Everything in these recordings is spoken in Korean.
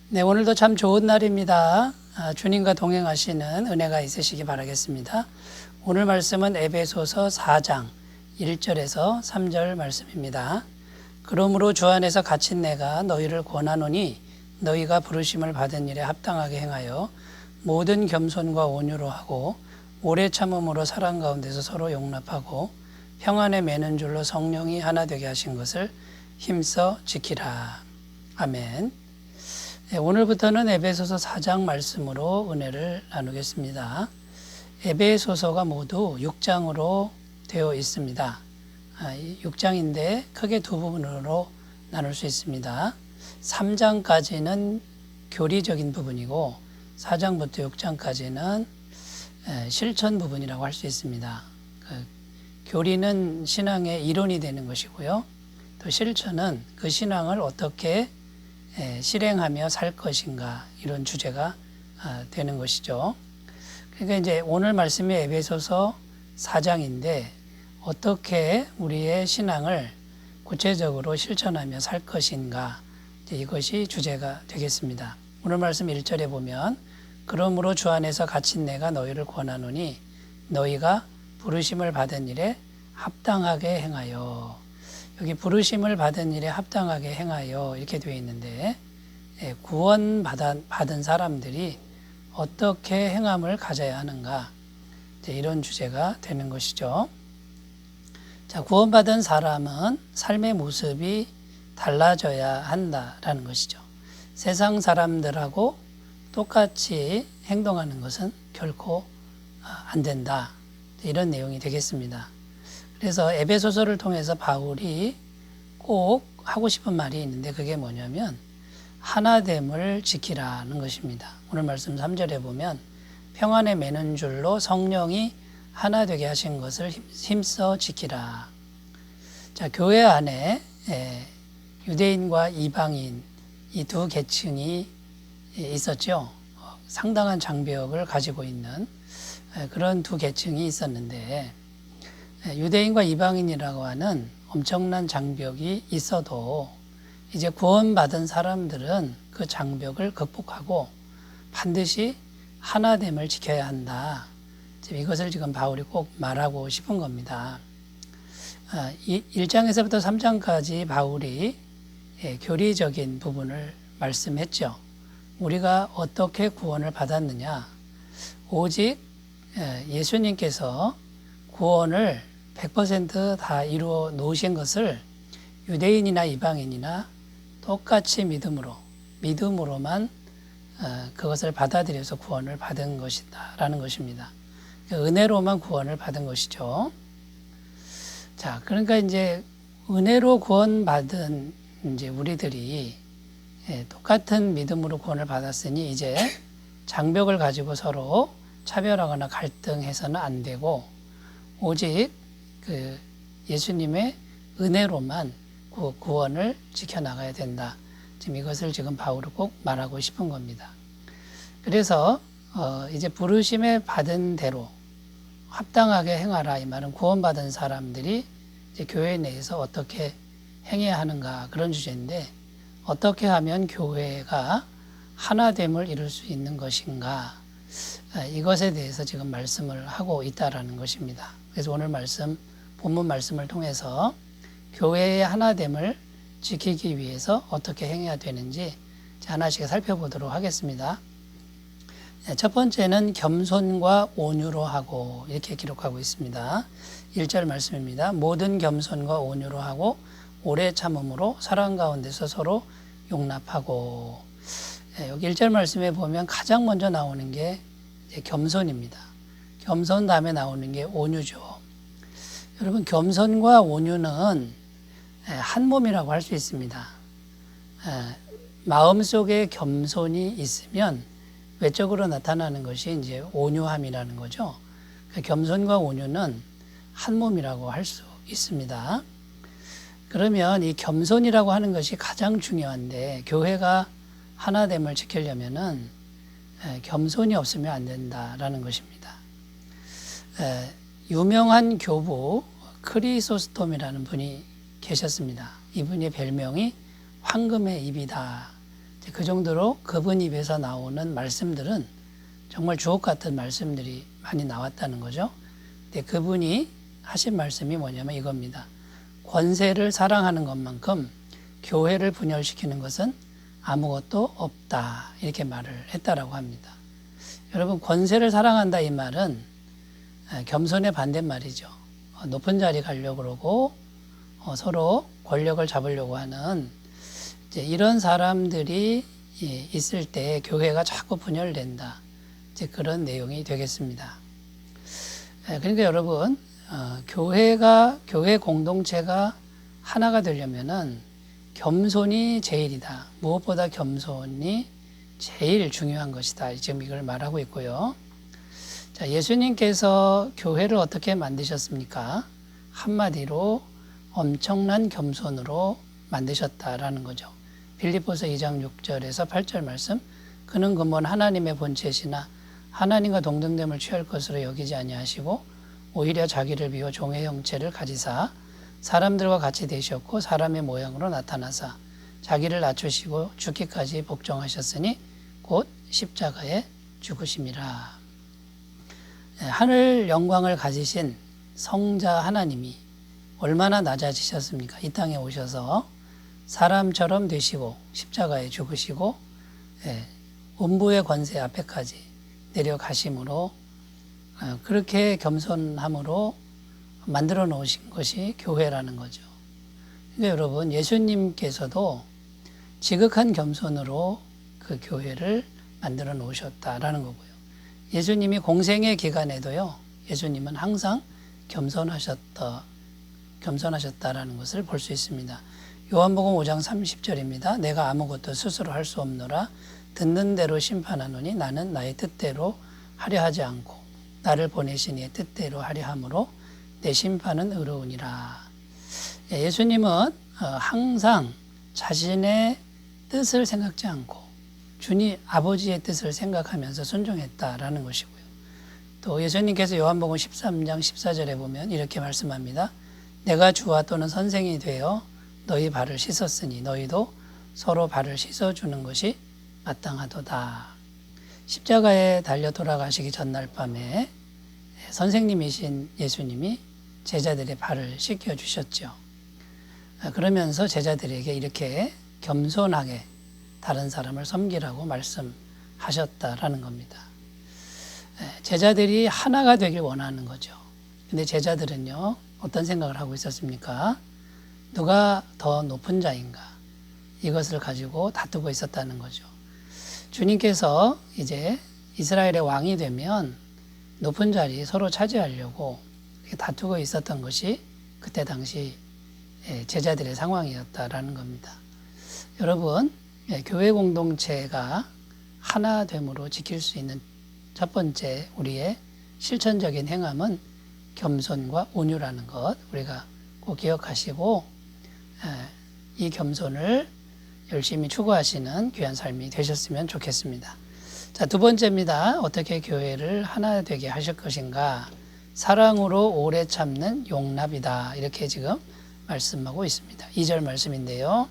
네, 오늘도 참 좋은 날입니다. 주님과 동행하시는 은혜가 있으시기 바라겠습니다. 오늘 말씀은 에베소서 4장 1절에서 3절 말씀입니다. 그러므로 주 안에서 갇힌 내가 너희를 권하노니 너희가 부르심을 받은 일에 합당하게 행하여 모든 겸손과 온유로 하고 오래 참음으로 사랑 가운데서 서로 용납하고 평안에 매는 줄로 성령이 하나 되게 하신 것을 힘써 지키라. 아멘. 네, 오늘부터는 에베소서 4장 말씀으로 은혜를 나누겠습니다. 에베소서가 모두 6장으로 되어 있습니다. 6장인데 크게 두 부분으로 나눌 수 있습니다. 3장까지는 교리적인 부분이고 4장부터 6장까지는 실천 부분이라고 할 수 있습니다. 교리는 신앙의 이론이 되는 것이고요. 또 실천은 그 신앙을 어떻게 실행하며 살 것인가, 이런 주제가 되는 것이죠. 그러니까 이제 오늘 말씀이 에베소서 4장인데 어떻게 우리의 신앙을 구체적으로 실천하며 살 것인가, 이것이 주제가 되겠습니다. 오늘 말씀 1절에 보면 그러므로 주 안에서 갇힌 내가 너희를 권하노니 너희가 부르심을 받은 일에 합당하게 행하여, 여기 부르심을 받은 일에 합당하게 행하여 이렇게 되어 있는데, 구원받은 사람들이 어떻게 행함을 가져야 하는가, 이런 주제가 되는 것이죠. 자, 구원받은 사람은 삶의 모습이 달라져야 한다라는 것이죠. 세상 사람들하고 똑같이 행동하는 것은 결코 안 된다, 이런 내용이 되겠습니다. 그래서 에베소서를 통해서 바울이 꼭 하고 싶은 말이 있는데 그게 뭐냐면 하나됨을 지키라는 것입니다. 오늘 말씀 3절에 보면 평안에 매는 줄로 성령이 하나 되게 하신 것을 힘써 지키라. 자, 교회 안에 유대인과 이방인 이 두 계층이 있었죠. 상당한 장벽을 가지고 있는 그런 두 계층이 있었는데, 유대인과 이방인이라고 하는 엄청난 장벽이 있어도 이제 구원받은 사람들은 그 장벽을 극복하고 반드시 하나됨을 지켜야 한다. 이것을 지금 바울이 꼭 말하고 싶은 겁니다. 1장에서부터 3장까지 바울이 교리적인 부분을 말씀했죠. 우리가 어떻게 구원을 받았느냐. 오직 예수님께서 구원을 100% 다 이루어 놓으신 것을 유대인이나 이방인이나 똑같이 믿음으로만 그것을 받아들여서 구원을 받은 것이다 라는 것입니다. 은혜로만 구원을 받은 것이죠. 자, 그러니까 이제 은혜로 구원받은 이제 우리들이 똑같은 믿음으로 구원을 받았으니 이제 장벽을 가지고 서로 차별하거나 갈등해서는 안 되고 오직 그 예수님의 은혜로만 구원을 지켜나가야 된다. 지금 이것을 지금 바울은 꼭 말하고 싶은 겁니다. 그래서 이제 부르심에 받은 대로 합당하게 행하라, 이 말은 구원받은 사람들이 이제 교회 내에서 어떻게 행해야 하는가, 그런 주제인데 어떻게 하면 교회가 하나됨을 이룰 수 있는 것인가, 이것에 대해서 지금 말씀을 하고 있다라는 것입니다. 그래서 오늘 말씀, 본문 말씀을 통해서 교회의 하나됨을 지키기 위해서 어떻게 행해야 되는지 하나씩 살펴보도록 하겠습니다. 첫 번째는 겸손과 온유로 하고, 이렇게 기록하고 있습니다. 1절 말씀입니다. 모든 겸손과 온유로 하고 오래 참음으로 사랑 가운데서 서로 용납하고. 여기 1절 말씀에 보면 가장 먼저 나오는 게 겸손입니다. 겸손 다음에 나오는 게 온유죠. 여러분, 겸손과 온유는 한 몸이라고 할 수 있습니다. 마음속에 겸손이 있으면 외적으로 나타나는 것이 이제 온유함이라는 거죠. 겸손과 온유는 한 몸이라고 할 수 있습니다. 그러면 이 겸손이라고 하는 것이 가장 중요한데, 교회가 하나됨을 지키려면은 겸손이 없으면 안 된다라는 것입니다. 유명한 교부 크리소스톰이라는 분이 계셨습니다. 이분의 별명이 황금의 입이다. 그 정도로 그분 입에서 나오는 말씀들은 정말 주옥 같은 말씀들이 많이 나왔다는 거죠. 근데 그분이 하신 말씀이 뭐냐면 이겁니다. 권세를 사랑하는 것만큼 교회를 분열시키는 것은 아무것도 없다. 이렇게 말을 했다라고 합니다. 여러분, 권세를 사랑한다 이 말은 겸손의 반대말이죠. 높은 자리 가려고 그러고 서로 권력을 잡으려고 하는 이제 이런 사람들이 있을 때 교회가 자꾸 분열된다. 이제 그런 내용이 되겠습니다. 그러니까 여러분, 교회 공동체가 하나가 되려면은 겸손이 제일이다. 무엇보다 겸손이 제일 중요한 것이다. 지금 이걸 말하고 있고요. 자, 예수님께서 교회를 어떻게 만드셨습니까? 한마디로 엄청난 겸손으로 만드셨다라는 거죠. 빌립보서 2장 6절에서 8절 말씀. 그는 근본 하나님의 본체시나 하나님과 동등됨을 취할 것으로 여기지 아니하시고 오히려 자기를 비워 종의 형체를 가지사 사람들과 같이 되셨고 사람의 모양으로 나타나사 자기를 낮추시고 죽기까지 복종하셨으니 곧 십자가에 죽으심이라. 하늘 영광을 가지신 성자 하나님이 얼마나 낮아지셨습니까? 이 땅에 오셔서 사람처럼 되시고 십자가에 죽으시고 음부의 권세 앞에까지 내려가심으로 그렇게 겸손함으로 만들어 놓으신 것이 교회라는 거죠. 그러니까 여러분, 예수님께서도 지극한 겸손으로 그 교회를 만들어 놓으셨다라는 거고요. 예수님이 공생의 기간에도요, 예수님은 항상 겸손하셨다라는 것을 볼 수 있습니다. 요한복음 5장 30절입니다. 내가 아무것도 스스로 할 수 없노라. 듣는 대로 심판하노니 나는 나의 뜻대로 하려 하지 않고 나를 보내신 이의 뜻대로 하려 함으로 내 심판은 의로우니라. 예수님은 항상 자신의 뜻을 생각지 않고 주님 아버지의 뜻을 생각하면서 순종했다라는 것이고요. 또 예수님께서 요한복음 13장 14절에 보면 이렇게 말씀합니다. 내가 주와 또는 선생이 되어 너희 발을 씻었으니 너희도 서로 발을 씻어주는 것이 마땅하도다. 십자가에 달려 돌아가시기 전날 밤에 선생님이신 예수님이 제자들의 발을 씻겨주셨죠. 그러면서 제자들에게 이렇게 겸손하게 다른 사람을 섬기라고 말씀하셨다라는 겁니다. 제자들이 하나가 되길 원하는 거죠. 근데 제자들은요, 어떤 생각을 하고 있었습니까? 누가 더 높은 자인가? 이것을 가지고 다투고 있었다는 거죠. 주님께서 이제 이스라엘의 왕이 되면 높은 자리 서로 차지하려고 다투고 있었던 것이 그때 당시 제자들의 상황이었다라는 겁니다. 여러분, 교회 공동체가 하나됨으로 지킬 수 있는 첫 번째 우리의 실천적인 행함은 겸손과 온유라는 것 우리가 꼭 기억하시고 이 겸손을 열심히 추구하시는 귀한 삶이 되셨으면 좋겠습니다. 자, 두 번째입니다. 어떻게 교회를 하나 되게 하실 것인가? 사랑으로 오래 참는 용납이다. 이렇게 지금 말씀하고 있습니다. 2절 말씀인데요.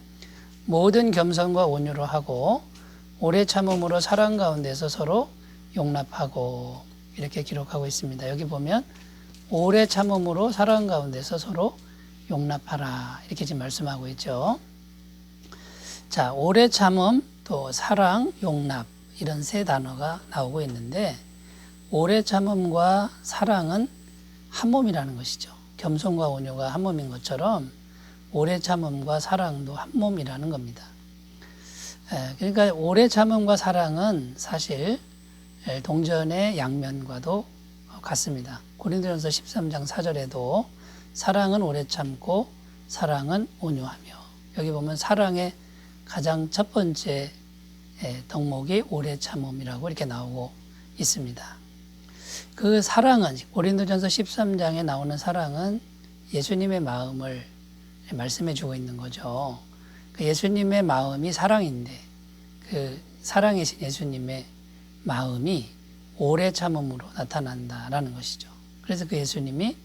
모든 겸손과 온유로 하고 오래 참음으로 사랑 가운데서 서로 용납하고 이렇게 기록하고 있습니다. 여기 보면 오래 참음으로 사랑 가운데서 서로 용납하라. 이렇게 지금 말씀하고 있죠. 자, 오래 참음, 또 사랑, 용납 이런 세 단어가 나오고 있는데 오래 참음과 사랑은 한 몸이라는 것이죠. 겸손과 온유가 한 몸인 것처럼 오래 참음과 사랑도 한 몸이라는 겁니다. 그러니까 오래 참음과 사랑은 사실 동전의 양면과도 같습니다. 고린도전서 13장 4절에도 사랑은 오래 참고 사랑은 온유하며 여기 보면 사랑의 가장 첫 번째 덕목이 오래 참음이라고 이렇게 나오고 있습니다. 그 사랑은 고린도전서 13장에 나오는 사랑은 예수님의 마음을 말씀해 주고 있는 거죠. 그 예수님의 마음이 사랑인데 그 사랑이신 예수님의 마음이 오래 참음으로 나타난다라는 것이죠. 그래서 그 예수님이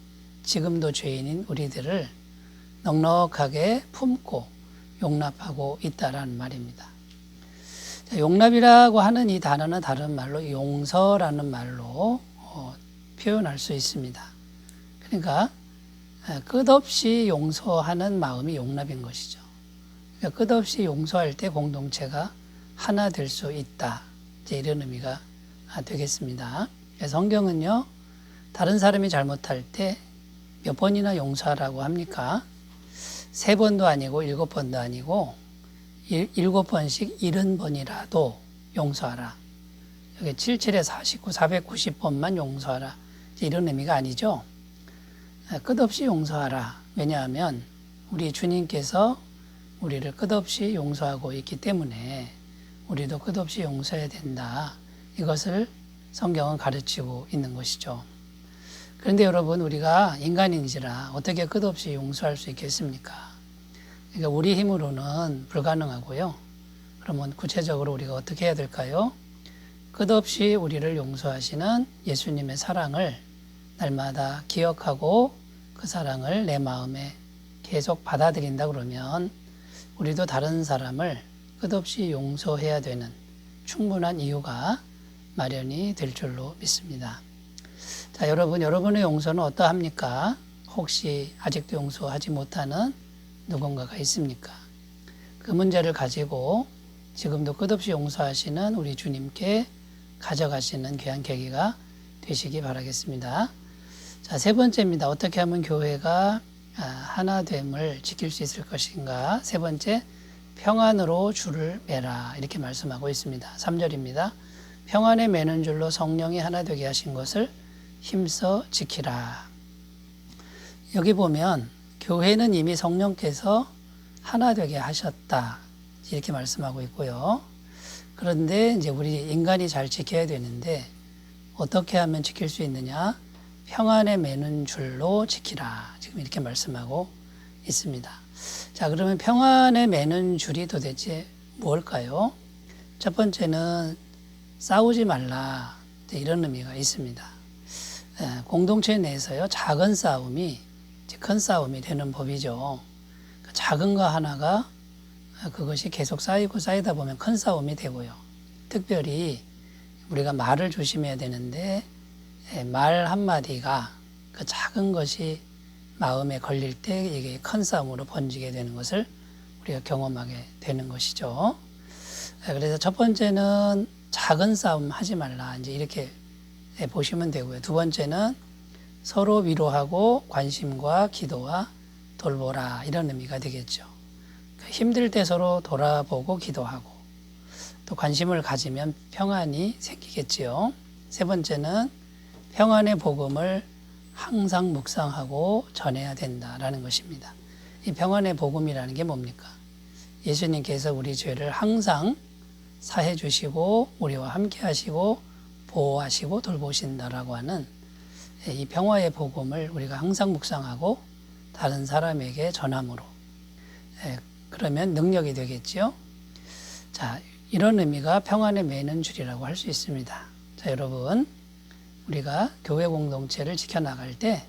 지금도 죄인인 우리들을 넉넉하게 품고 용납하고 있다라는 말입니다. 용납이라고 하는 이 단어는 다른 말로 용서라는 말로 표현할 수 있습니다. 그러니까 끝없이 용서하는 마음이 용납인 것이죠. 그러니까 끝없이 용서할 때 공동체가 하나 될 수 있다. 이런 의미가 되겠습니다. 성경은요, 다른 사람이 잘못할 때 몇 번이나 용서하라고 합니까? 3번도 아니고 7번도 아니고 7번씩 70번이라도 용서하라. 여기 77에 49, 490번만 용서하라. 이런 의미가 아니죠. 끝없이 용서하라. 왜냐하면 우리 주님께서 우리를 끝없이 용서하고 있기 때문에 우리도 끝없이 용서해야 된다. 이것을 성경은 가르치고 있는 것이죠. 그런데 여러분, 우리가 인간인지라 어떻게 끝없이 용서할 수 있겠습니까? 그러니까 우리 힘으로는 불가능하고요. 그러면 구체적으로 우리가 어떻게 해야 될까요? 끝없이 우리를 용서하시는 예수님의 사랑을 날마다 기억하고 그 사랑을 내 마음에 계속 받아들인다 그러면 우리도 다른 사람을 끝없이 용서해야 되는 충분한 이유가 마련이 될 줄로 믿습니다. 자, 여러분의 용서는 어떠합니까? 혹시 아직도 용서하지 못하는 누군가가 있습니까? 그 문제를 가지고 지금도 끝없이 용서하시는 우리 주님께 가져가시는 귀한 계기가 되시기 바라겠습니다. 자, 3번째입니다. 어떻게 하면 교회가 하나됨을 지킬 수 있을 것인가? 3번째, 평안으로 줄을 매라. 이렇게 말씀하고 있습니다. 3절입니다. 평안에 매는 줄로 성령이 하나 되게 하신 것을 힘써 지키라. 여기 보면 교회는 이미 성령께서 하나 되게 하셨다. 이렇게 말씀하고 있고요. 그런데 이제 우리 인간이 잘 지켜야 되는데 어떻게 하면 지킬 수 있느냐? 평안에 매는 줄로 지키라. 지금 이렇게 말씀하고 있습니다. 자, 그러면 평안에 매는 줄이 도대체 뭘까요? 첫 번째는 싸우지 말라. 이런 의미가 있습니다. 공동체 내에서요, 작은 싸움이 큰 싸움이 되는 법이죠. 작은 거 하나가 그것이 계속 쌓이고 쌓이다 보면 큰 싸움이 되고요. 특별히 우리가 말을 조심해야 되는데 말 한마디가 그 작은 것이 마음에 걸릴 때 이게 큰 싸움으로 번지게 되는 것을 우리가 경험하게 되는 것이죠. 그래서 첫 번째는 작은 싸움 하지 말라. 이제 이렇게 보시면 되고요. 두 번째는 서로 위로하고 관심과 기도와 돌보라. 이런 의미가 되겠죠. 힘들 때 서로 돌아보고 기도하고 또 관심을 가지면 평안이 생기겠지요. 세 번째는 평안의 복음을 항상 묵상하고 전해야 된다라는 것입니다. 이 평안의 복음이라는 게 뭡니까? 예수님께서 우리 죄를 항상 사해 주시고 우리와 함께 하시고 보호하시고 돌보신다라고 하는 이 평화의 복음을 우리가 항상 묵상하고 다른 사람에게 전함으로 그러면 능력이 되겠죠. 자, 이런 의미가 평안에 매는 줄이라고 할 수 있습니다. 자, 여러분, 우리가 교회 공동체를 지켜나갈 때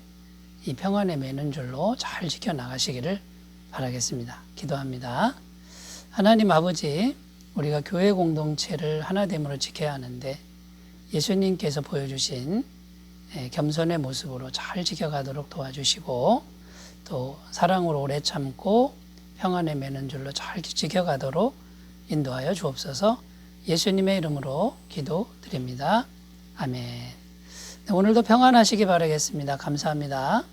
이 평안에 매는 줄로 잘 지켜나가시기를 바라겠습니다. 기도합니다. 하나님 아버지, 우리가 교회 공동체를 하나됨으로 지켜야 하는데 예수님께서 보여주신 겸손의 모습으로 잘 지켜가도록 도와주시고 또 사랑으로 오래 참고 평안에 매는 줄로 잘 지켜가도록 인도하여 주옵소서. 예수님의 이름으로 기도드립니다. 아멘. 오늘도 평안하시기 바라겠습니다. 감사합니다.